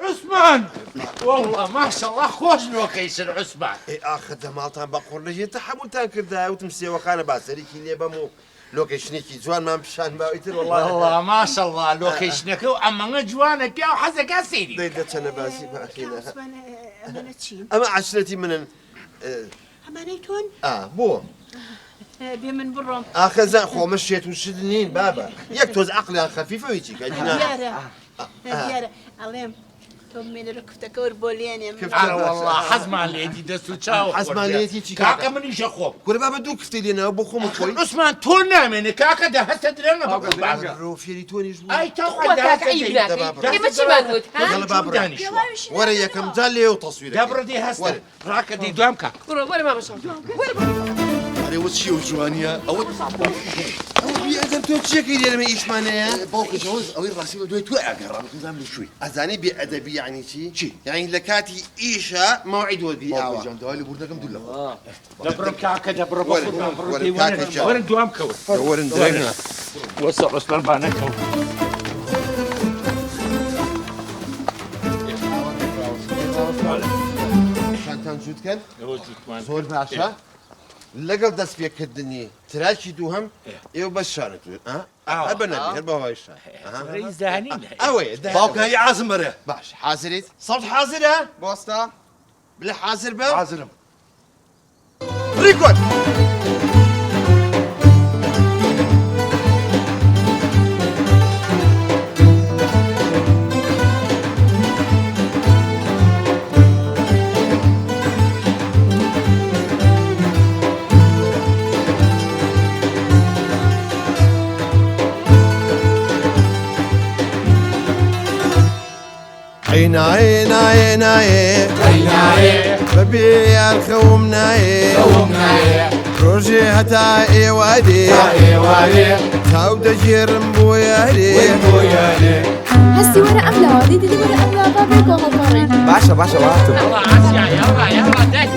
عثمان والله ما شاء الله خوش لوكيشن عثمان أخذ مالتان بقول لي تحمل تاكر دا وتمسي وخانة باسري كي لي بمو لوكيشنيكي جوان ما مشان باويتر والله ما شاء الله لوكيشنك أما جوانك يا وحزك يا سيدي ديدت أنا باسي باكينا عثمان أمانتين أما عشرتي من أمانيتون بو بمن برم أخذ خو مشيت وشدنين بابا يكتوز عقلي خفيفة ويجي ديارة ديارة عليم توم من ركفتك وربولين يا والله حزم عليتي دستو تشاو حزم عليتي كاكا من يشخوب كل بابا دوك فتيلينا ابو مخوي عثمان تونا من كاكا ده هسه درنا بابا في توني جوا اي تاخذ كاكا عيبنا كيف تشي بقول يلا بابا ورا كم زالي وتصوير دبر دي هسه راك دي دوام كاك ولا ما مشى أنا وشي وجوانيا أو بيأذن توتشي كي لما إيشمانيا باوك جوز أو الراسي ودوي توقع قرر نظام شوي أزاني بأدبي يعني شي يعني لكاتي إيشا موعد ودي باوك جان دوالي بردكم دولا دبر كاكا دبر كاكا ورن دوام كور ورن دوام وصل أصلا بانك شانتان جود كان زور باشا لقل دست فيك الدنيا تراشي دوهم يو بس شانت ابنا هربا هاي الشان رئيس دهنين اوي باوك هي عازم مرة باش حاضريت صوت حاضرة بوستا بلا حاضر با عازرم ريكورد ناي ناي ناي ناي ببيع الخوم ناي روجي هتا ايوادي تاود جيرم بويالي هسي ورا أملا دي ورا أملا بابك وهالمرين باشا واتم يلا عسيا يلا داي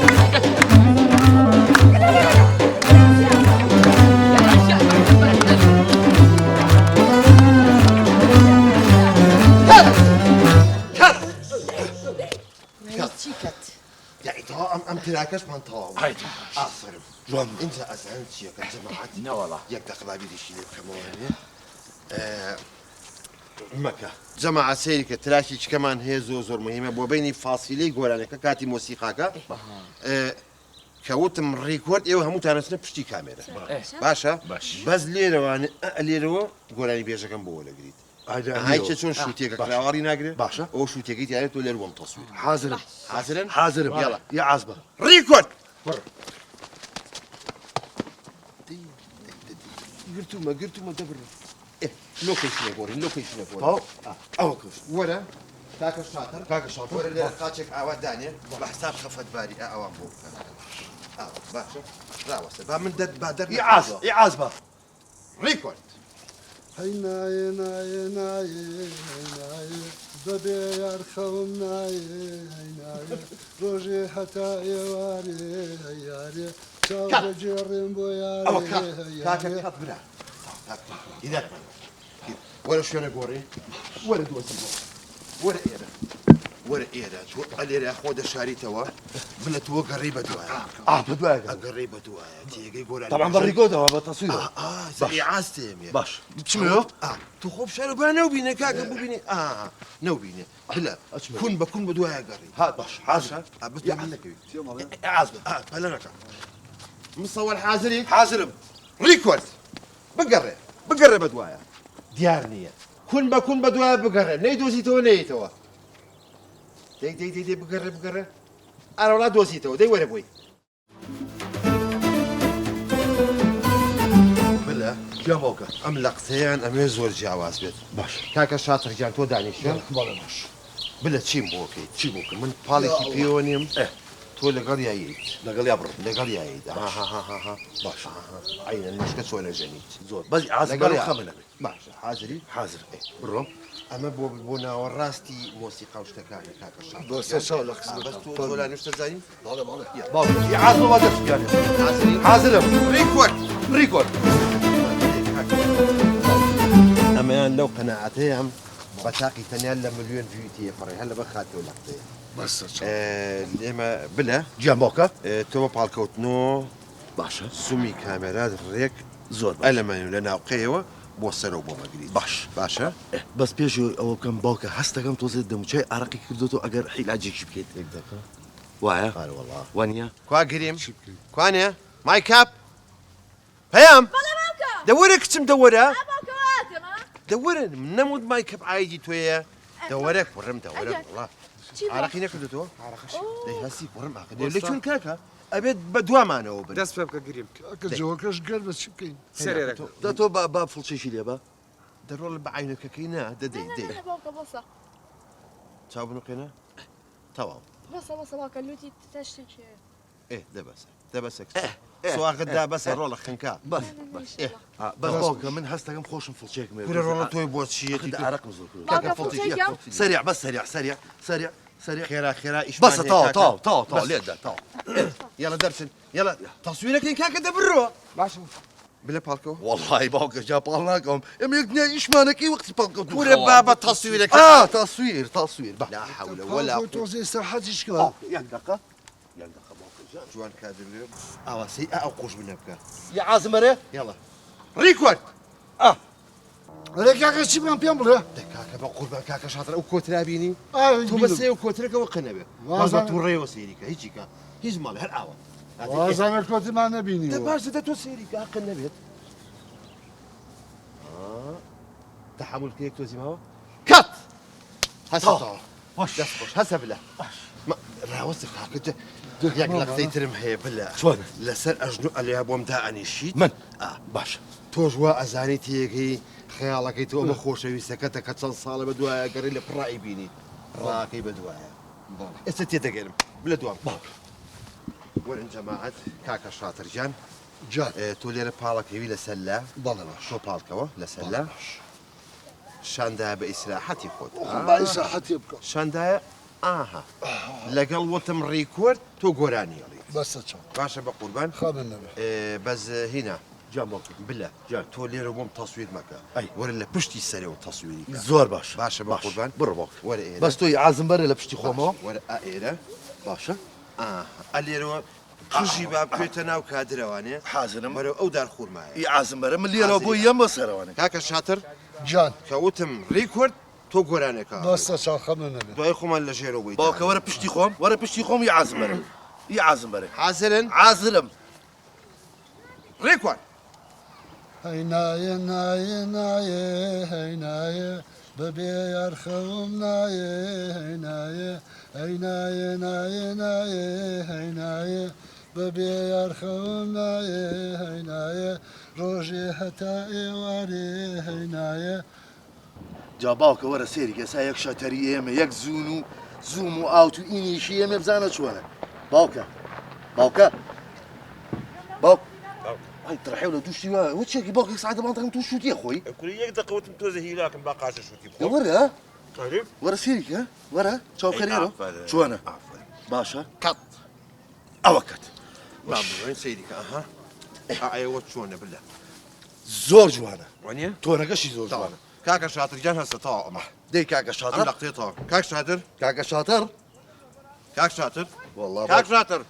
يعني تمام ام تراكش من تمام هاي افرم جوان انت اسان شي كجماعه لا والله يك تقرابي دي شي كمان مكة جماعة سيرك تراشيش كمان هي زور مهمة بوبيني فاصلي جولانك كاتي موسيقاك كوتم ريكورد ايوه همو تانسنا بشتي كاميرا باشا بس ليرو ليرو جولاني بيجا كان بولا قريت هاي تشون شوتيك كراوري ناقري باشا او شوتيك يعني تقول لهم تصوير حاضر يلا يا عزبة ريكورد قلتوا ما دبر ايه لوكيشن يقول او ورا كاكا شاطر ورا اللي قاتشك عواد دانية بحساب خفت باري اوام بو باشا راوس من بادر يا عزبة ريكورد هاي ناي ببيع الخوم ناي روجي حتى يواري تاود جيرم بويالي كاكا كات برا إذا ولا شو أنا قوري ولا دوسي ولا إيرا شو اللي أخوذ شاري توا بلا توا قريبة دوايا قريبة دوايا تيجي يقول طبعا بريكودا بالتصوير زي عاستم باش شنو تخوب شارو بنا نوبينا كاكا بوبيني نوبينا بلا كن بدوايا قريب هات باش حاضر بس يا عازم بلا نكا مصور حاضرين ريكورد بقرب بدوايا ديارنية كن بدوايا بقرب نيدوسي تو دي بقرب انا ولا دوسي تو دي وين ابوي بلا جاموكا ام لقسيان ام يزور جواز بيت باش كاكا شاطر جان تو داني شو باش بلا تشيمبوكي من باليكي بيونيوم تو لقال يعيد لقال يابر لقال يعيد ها باش عين المشكلة سوى جنيت زود بس عازب الخمنة باش حاضر برو اما بونا وراستي موسيقى واشتكاني كاكا شاطر بس شو لك بس تو لا نشتزاني يا عازب ما درت يعني حاضر ريكورد اما لو قناعتهم بتاقي تنال مليون فيوتي فري هلا بخاتو لقطي بس لما بلا جاموكا تو بالكوت نو باشا سومي كاميرات ريك زود المانيو لنا قيوه بوصلوا بوما قريب باشا بس بيجو او كم باوكا هستا كم توزيد دم شيء عرقي كردوتو اگر حيل اجيك بكيت وايا قال والله وانيا كوا قريم كوانيا ماي كاب هيام دورك كم دورها دورن من نمود ماي كاب عايجي تويا دورك ورم والله عرقي نكردوتو دي هسي ورم عقد ليش شو الكاكا ابيت بدوا معنا وبن دست بك قريب كاكا جوكش قلبس شبكين سريرك ده تو باب فلشي شي ليبا درول بعينك كينا دي بصا تشاوبنو كينا تمام بصا باكا لوتي تشتي ايه ده بس سواء غدا بس الرول خنكا بس ايه بس باوكا من هستا كم خوش فلشيك كل الرول توي بوت شي خد عرق مزور كاكا فلتي سريع بس سريع خيرا ايش بس طاو ليه ده طاو يلا درسن يلا تصويرك كين كاكا دبروا باشا بلا بالكو والله باوكا جاب لكم ام يقنع ايش مالك وقت بالكو كورة بابا تصويرك تصوير لا حول ولا قوة توزي ساحات شكرا يقدقه باوكا جوان كادر اليوم سي اوقوش منك يا عازمره يلا ريكورد هذا كاكا شبكان بيامبل كاكا بقول كاكا شاطر او كوترا بيني تو بس بس او كوترا وقنبه بس توري وسيريك هيجيكا هيز مال هالعوض وازن الكوت ما نبيني تبارز ده توسيريك قنبت تحمل كيك توزي ما هو كات هسه واش هسه بلا راوسك هكذا يقلق تيترم هي بلا شلون لسر اجنو اللي ابو مداني شيت من باش توجوا ازاني تيجي خيالك تو مخوش ويسكتك كتصل صاله بدو قري لي براي بيني ڕاکەی بەدوایە ئێستا تێدەگەرم بلە دوام وەرن جەماعەت کاکە شاترجان تۆ لێرە پاڵەکەوی لەسەر لە شۆ پاڵکەوە لەسەر لە شاندایە بە ئیسراحەتی خۆت ئیسراحەتی بکە شاندایە ئاها لەگەڵ وتم ڕیکۆرد تۆ گۆرانیڵی باشە بە قوربان بەس هینا بلە تۆ لێرە بۆم تەسویر مەکە وەرە لە پشتی سەرەوە تەسویری زۆر باش باشە بە قوربان بڕۆ وەرە بەس تۆی عازم بەرە لە پشتی خۆمەوە وەرە ئێرە باشە ئەلێرەوە قژی با بکوێتە ناو کادرەوانێ حازرم بەرەو ئەو دار خوورمایە عازم بەرە من لێرەوە بۆ یەم بە سەرەوەنە کاکە شاتر جان کەوتم ڕیکۆرد تۆ گۆرانێکە بەستە چاخەمە نەبێت دوای خۆمان لە ژێرەوە بوویت باوکە وەرە پشتی خۆم وەرە پشتی خۆم یە عازم بەرە یە عازم بەرە حازرن عازرم ڕیکۆرد هەینایە نایە نایە هەینایە بەبێ یارخەوم نایە هەینایە هەینایە نایە نایە هەینایە بەبێ یارخەوم نایە هەینایە ڕۆژێ هەتا ئێوارێ هەینایە جا باوکە وەرە سێری کەسا یەک شەتەری ئێمە یەک زوم و ئاوت و ئینیشی ئێمە بزانە چۆنە باوکە باوکە باوک تڕحێو لە دوشتی وە وچێکی باوکێک سعادە بانتەکەم تو شووتیە خۆی کولی یەک دەقەوتم تۆزە هیلاکم با قاشە شووتی وەرە وەرە سێریکە وەرە چاوکەرێرە چۆنە باشە قەت ئەوە کەت بابڕێن سەیریکە ئەها ئەوە چۆنە بلە زۆر جوانە وانە تۆنەکەشی زۆر جوانە کاکە شاترجان هەستە تاوە ئەمە دەی کاکە شاتر لەقتێتەوە کاک شاتر کاکە شاتر کاک شاتر والله کاک شاتر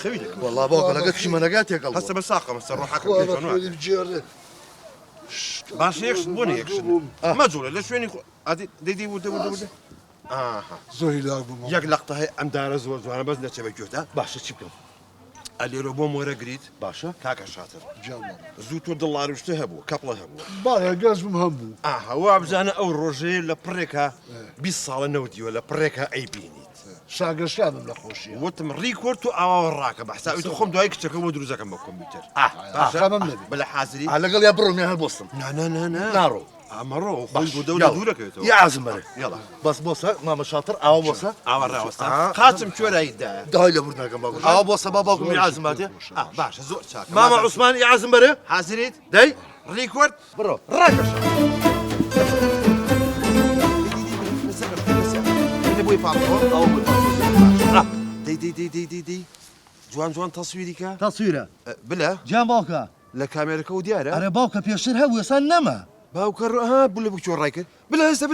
خەوی دەکەم والله باوکە لەگەت چیمەنەگات تێکەڵ هەستە بە ساقەمە سەر ڕۆحەکەم بجێڕێ باش یەکشت بۆنە یەکشت مەجوولە لە شوێنی دەیدی وردە زۆری لاک بووم یەک لەقتە هەیە ئەم دارە زۆر جوانە بەس نەچە بە گوێتە باشە چی بکەم ئەلێرە بۆم وەرەگریت باشە کاکە شاتر زوو تۆ دڵاروشتە هەبوو کەپڵە هەبوو باە گەز بم هەمبوو ئاهەوا بزانە ئەو ڕۆژەیە لە پڕێکە 20 ساڵە نەوتیوە لە پڕێکە ئەیبینیت شاگەشتانم لە خۆشیە وتم ڕیکۆرد و ئاوا ڕاکە بەحساوی تو خۆم دوای کچەکەم بۆ دروستەکەم بە کۆمپیوتەر بەلە حازری لەگەڵ یا بڕۆ هەر بۆستم ناڕۆ ئەمەڕۆ خۆی بۆ دەورە دوورەکەوێتەوە یا عازم بەرە بەس بۆسە مامە شاتر ئاوا بۆسە ئاوا ڕاوەستا قاچم کوێراییدایە داهای لە بردنەکەم باوکە ئاوا بۆسە با باوکم عازم باتێ باشە زۆر چاک مامە عوسمان عازم بەرە حازریت دەی ڕیکۆرد بڕۆ ڕاکەش بۆی پاڵەوە ئەو دەی جوان تەسویریکە تەسویرە بلە جیان باوکە لە کامێرەکە و دیارە ئەرە باوکە پێشتر هەبوو ێستا نەما باوکە ڕۆ بوو لە بچۆ ڕای کرد بلە هەستە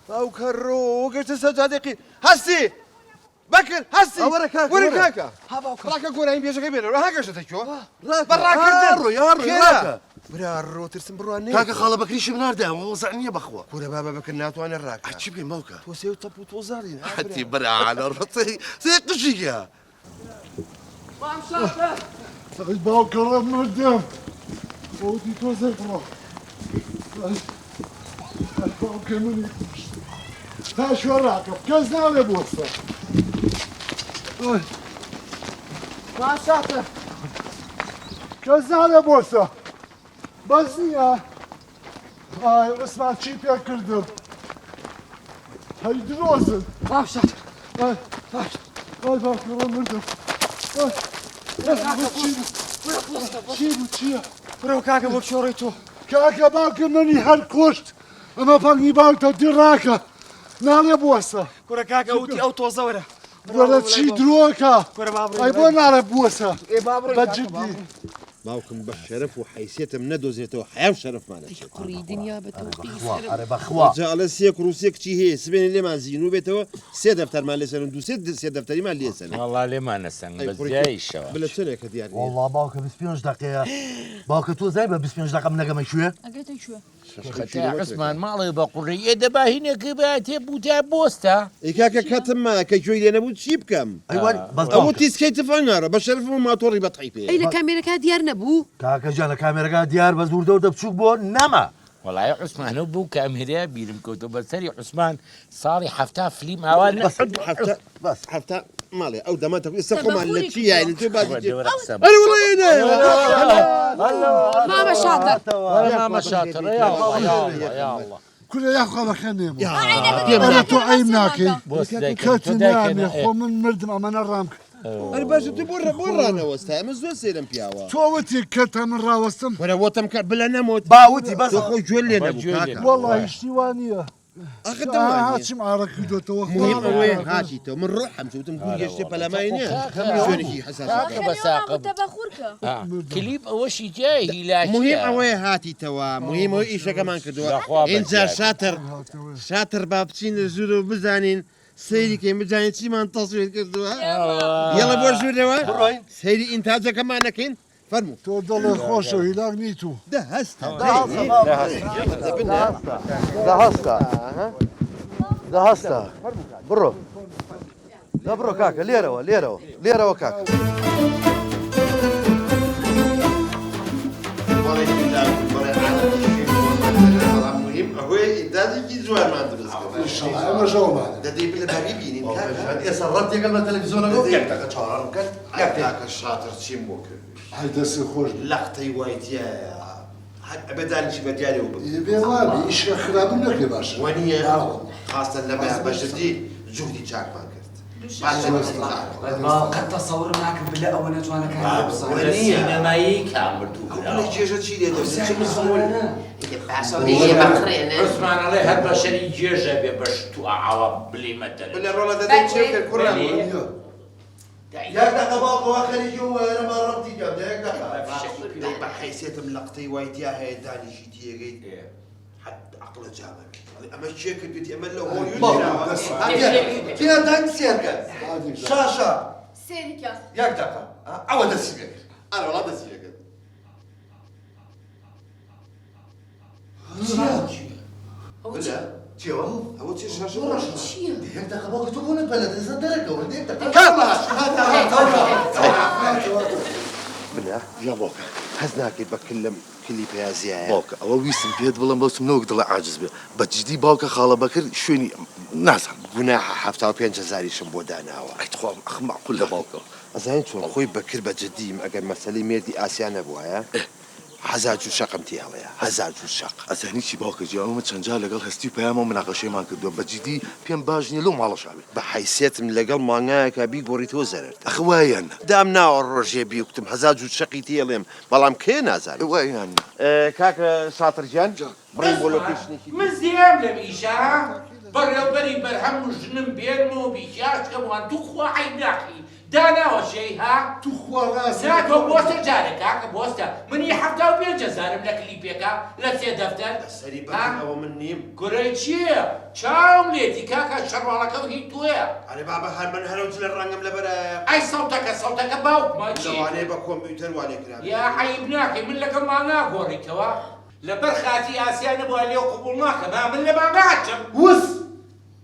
باوکە ڕۆ گەشتە سەجادێقی هەستی بەکرد هەستی وەرە کاکە ڕاکە گۆرانی پێشەکەی بێنەوە هاگەشتە کۆ بەڕاکردن ڕۆ برا ڕۆترسم بڕوانێ کاکە خاڵە بەکریشم ناردەوە وەزع نییە بەخوا کورە بابە بەکرد ناتوانێت ڕاکە چی بکەین باوکە تۆ سێ و تەپ و تۆزارین حتی برا لە ڕەتی سێ قژیکە باوکە ڕێ مردم بۆتی تۆزە بڕۆ باوکە منی تا شوێ ڕاکە کەس ناڵێ بۆستە باشاتە کەس ناڵێ بۆستە بەس نییە عوسمان چی پێ کردم هەی درۆزن باشاتە باوکە ڕێ مردم چی بوو چییە؟ برۆ کاکە بۆ شۆڕی تۆ کاکە باوکە منی هەر کوشت ئەمە فەنگی باوکە دیڕاکە ناڵێ بوەستە کورە کاکە وتی ئەو تۆزەوەرە وەرە چی درۆکە ئەی بۆ ناڵێ بوەسە بەجددی باوکم بە شەرەف و حیسێتم نەدۆزێتەوە حیاو شەرەفمانە کوڕی دنیا بە ئەرە بەخوا جاڵە سێ کوڕوسێک چی هەیە سبێنێ لێمان زیین و بێتەوە سێ دەفتەرمان لێسەرن دوو سێ دەفتەریمان لێسەن وەڵا لێمانە سەنگ بەزایشەوە بلە چێکە دیار والله باوکە 25 دقیقەیە باوکە تۆ زای بە 25 دقیقە من نەگەمە کوێ عوسمان ماڵی بە قوڕی ئێدە باهینێکی باتێ بووتە بۆستە ئیکاکە کاتم ما کە گوێی لێ نەبوو چی بکەم ئەوە تیسکەی تفان نارە بە شەرف و ماتۆڕی بەتحی پێ ئەی لە کامێرەکە دیار نەبوو کاکە جان لە کامێرەکە دیار بە زوور دەور دەبچووک بۆ نەما وەڵای عوسمانە بوو کامێرەیە بیرم کەوتە بەسەری عوسمان ساڵی هەفتا فلیم ئاوا بەس هەفتا ماڵێ ئەو دەماتە ئێستا خۆمان لە چی یاین تۆ مامە شاتر مامە شاتر كل ياخذ خنيم انا تو عيب ناكي كتنامي خو من مردم اما رامك انا باش برا انا وستا مزول سيرم بياوا توتي كتا من راوستم ولا وتم بلا نموت باوتي بس خو جولي انا والله اشتوانيه اخذ هاتش معرك بدو توخى مهم وين هاتي تو من روح حمزه وتمقول يشتي بلا ما ينام شلون هي حساسيه بساقب كليب اول شيء جاي لا مهم وين هاتي تو مهم ايش كمان كدوا انت شاطر بابتين زودو بزانين سيدي كي مزانين شي ما تصوير كدوا يلا بورجو دوا سيدي انتاجك كمان كاين فرمو تفضل خوش ويلاق نيتو دهستا برو لا برو كاكا ليرة كاكا مهم هو انتاجك زوار ما ندرس ان شاء الله ما جو معنا ده دي بالباريبين يا سرت يا قلنا التلفزيون اقول ياك تشارر ياك الشاطر تشيموك هيدا سي خوش لقطي وايتيا ابدا شي بديالي يبي غالي ايش خراب لك يا باشا ونية خاصة لما باش تدي جهدي تشاك ما كرت ما قد تصور معك بالله أولا جوانا كان بصراحة ونية ما يكمل أقول جيجة شي ليه بس شي مسؤول عثمان عليه هاد بشري جيجة باش توقعوا بلي مثلا بلا رولا ده تشوف الكرة ياك دقة باقو اخر جوا انا ما ربطي جاب ياك دقة بحيثيت ملقطي وايتيا هي داني شي تيجي حتى عقله جابك اما الشيك بدي امل له هو يجري فيها دانك سيركا شاشة سيركا ياك دقة عود السيركا انا والله السيركا ولا تيوا هو تي شاشة ياك دقة باقو تقول البلد اذا دركة ولدي انت بلا يا بوكا حزناك بكلم كلي بيازيا باوكا او ويسم بيد والله بس منو قدر عاجز به بجدي باوكا خاله بكر شويني ناس جناح حفتا بينج زاري شنبو داناوا اي تخو اخ معقول باوكا ازين شو خوي بكر بجدي اگر مسألة ميردي اسيان ابوها حزاج الشق امتياليا حزاج الشق ازهني شي باوكا جا ما تشنجا لقال هستي بيامو مناقشه ما كدو بجدي بيم باجني لو مال شعبي بحيثيت من لقال مانغا كبي غوريتو زرت اخويا دامنا الروجي بيكتم حزاج الشق تياليم بلام كاين ازال وين كاك شاطر جان بريمو لوكيشني مزيان لميشا بري برهم جنم بيرمو بيشاش كمان تخوا عيناكي دانا وشي ها تخوا راسي لا تو بوستا جارك هاك بوستا مني حفتا وبين جزارم لك اللي بيكا لا سي دفتر السري بكر او من نيم كوريتشيا شاوم ليتي كاكا شروالك وهي تويا علي بابا هل من هلو تل الرنجم لبرا اي صوتك باوك ما تشي لو علي بكمبيوتر وعلي كلام يا حيبناكي من لك ما ناقوري كوا لبرخاتي اسيان ابو علي وقبولناك ما من لما قاعدتم وس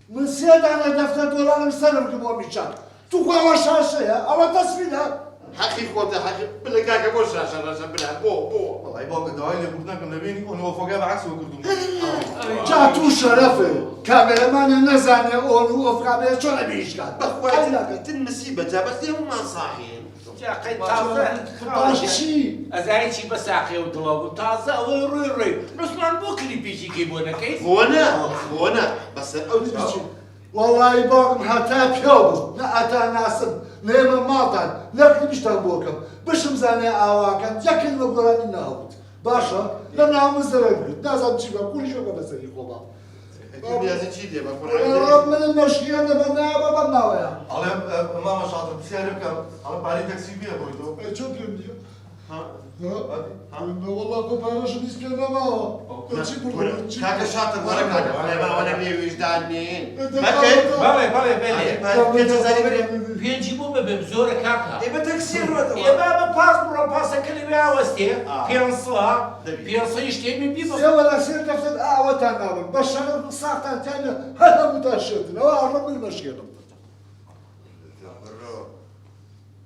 من سيد على دفتر دولار مسلم كبو ميشان تخوا وشاشة يا او تصفيلها حقيقة وانت حقيقة بلا كاكا بوش عشان بلا بو والله باوكا دواي اللي قلنا كنا بيني وانا فوقها بعكس وكردو جاتو شرفه كاميرمان نزانه اون وقف كاميرا شو نبيش كان بخواتي تنمسيبة جابت لهم ما صاحيين يا اخي تازه ازاي شي بساقي ودلو تازه ويروي عثمان بوكلي بيجي يجيبونا كيف وانا بس والله باقم حتى بيوم لا أتا ناسب نيم ماطن لكن بيشتغل بوكم باش مزاني أواكن يكن مقراني ناوت باشا لما هم زرقت نازم تجيبها كل شيء بس يخوبا لازم تشيدي رب من المشكلة نبنا بابا ناويا على ماما شاطر بسيارك على باري تاكسي بيها بويتو شو تقولي والله كبارة شو نسكنا معه كاكا شاطر ولا كاكا وانا بيجي وجدانين بالي بيجيبوا بمزورة كاكا يبقى تكسير ولا يا بابا باس كلمة وستي بينصا يشتي من بيبا يا ولا سير دفتر وتانا بشر ساعتين ثانية هذا متأشد وأعرف المشكلة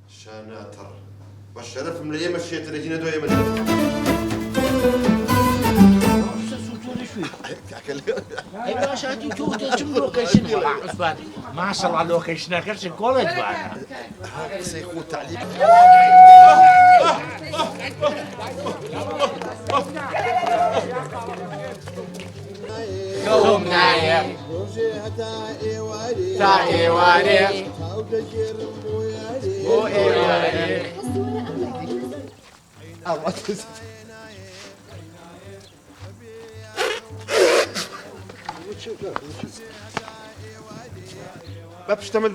شاناتر والشرف من الايام مشيت رجينا دو ايام اي باشا انت تشوف لوكيشن ما شاء الله لوكيشن كرشن كولج معنا سيخو تعليق خۆم نایە تا ئێوارێ بۆ ئێوارێ بە پشتەمە